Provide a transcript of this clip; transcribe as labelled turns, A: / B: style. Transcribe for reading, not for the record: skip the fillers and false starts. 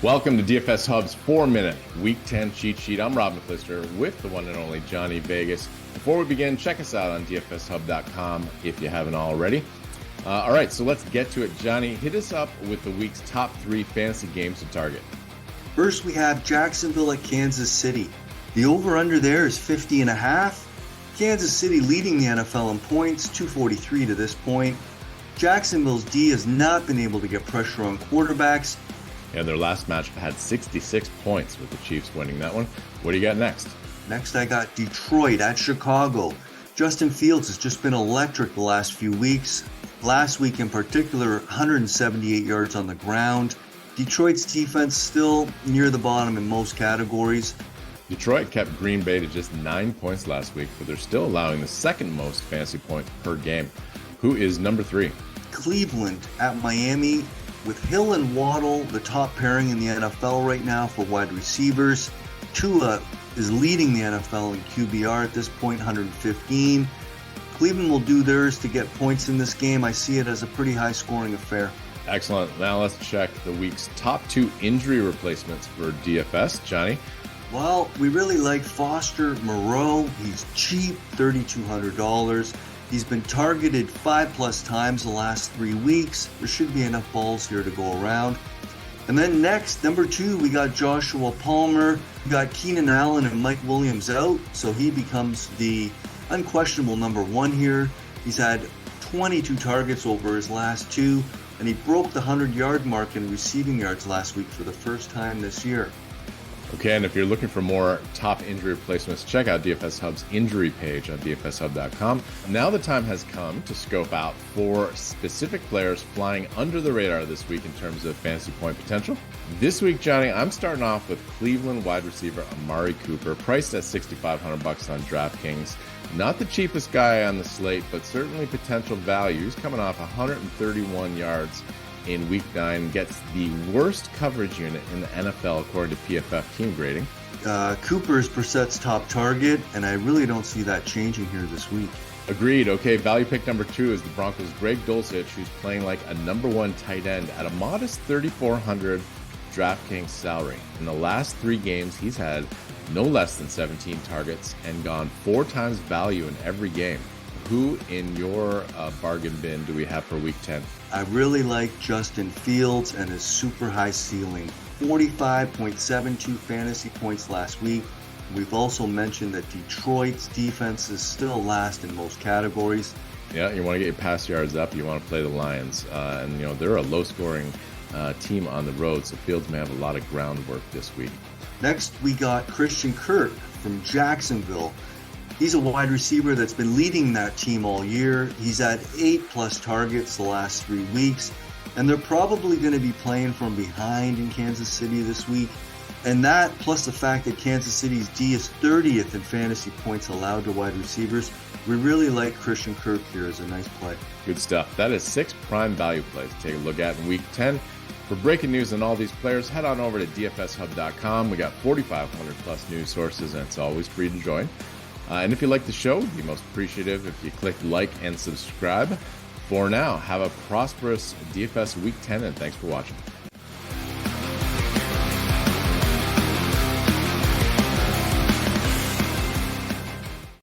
A: Welcome to DFS Hub's 4-minute Week 10 cheat sheet. I'm Rob McClister with the one and only Johnny Vegas. Before we begin, check us out on dfshub.com if you haven't already. All right, so let's get to it. Johnny, hit us up with the week's top 3 fantasy games to target.
B: First, we have Jacksonville at Kansas City. The over-under there is 50.5. Kansas City leading the NFL in points, 243 to this point. Jacksonville's D has not been able to get pressure on quarterbacks.
A: And their last matchup had 66 points with the Chiefs winning that one. What do you got next?
B: Next, I got Detroit at Chicago. Justin Fields has just been electric the last few weeks. Last week in particular, 178 yards on the ground. Detroit's defense still near the bottom in most categories.
A: Detroit kept Green Bay to just 9 points last week, but they're still allowing the second most fantasy points per game. Who is number 3?
B: Cleveland at Miami. With Hill and Waddle, the top pairing in the NFL right now for wide receivers. Tua is leading the NFL in QBR at this point, 115. Cleveland will do theirs to get points in this game. I see it as a pretty high-scoring affair.
A: Excellent. Now let's check the week's top 2 injury replacements for DFS. Johnny?
B: Well, we really like Foster Moreau. He's cheap, $3,200. He's been targeted 5+ times the last 3 weeks. There should be enough balls here to go around. And then next, number 2, we got Joshua Palmer. We got Keenan Allen and Mike Williams out, so he becomes the unquestionable number 1 here. He's had 22 targets over his last 2, and he broke the 100-yard mark in receiving yards last week for the first time this year.
A: Okay, and if you're looking for more top injury replacements, check out DFS Hub's injury page on dfshub.com. Now the time has come to scope out 4 specific players flying under the radar this week in terms of fantasy point potential. This week, Johnny, I'm starting off with Cleveland wide receiver Amari Cooper, priced at $6,500 on DraftKings. Not the cheapest guy on the slate, but certainly potential value. He's coming off 131 yards in Week 9, gets the worst coverage unit in the NFL according to PFF team grading.
B: Cooper is Brissett's top target, and I really don't see that changing here this week.
A: Agreed. Okay, value pick number 2 is the Broncos' Greg Dulcich, who's playing like a number 1 tight end at a modest $3,400 DraftKings salary. In the last 3 games, he's had no less than 17 targets and gone 4 times value in every game. Who in your bargain bin do we have for Week 10?
B: I really like Justin Fields and his super high ceiling. 45.72 fantasy points last week. We've also mentioned that Detroit's defense is still last in most categories.
A: Yeah, you want to get your pass yards up. You want to play the Lions. And, they're a low-scoring team on the road, so Fields may have a lot of groundwork this week.
B: Next, we got Christian Kirk from Jacksonville. He's a wide receiver that's been leading that team all year. He's had 8+ targets the last 3 weeks, and they're probably going to be playing from behind in Kansas City this week. And that, plus the fact that Kansas City's D is 30th in fantasy points allowed to wide receivers, we really like Christian Kirk here as a nice play.
A: Good stuff. That is 6 prime value plays to take a look at in Week 10. For breaking news on all these players, head on over to dfshub.com. We got 4,500 plus news sources, and it's always free to join. And if you like the show, we'd be most appreciative if you click like and subscribe. For now, have a prosperous DFS Week 10, and thanks for watching.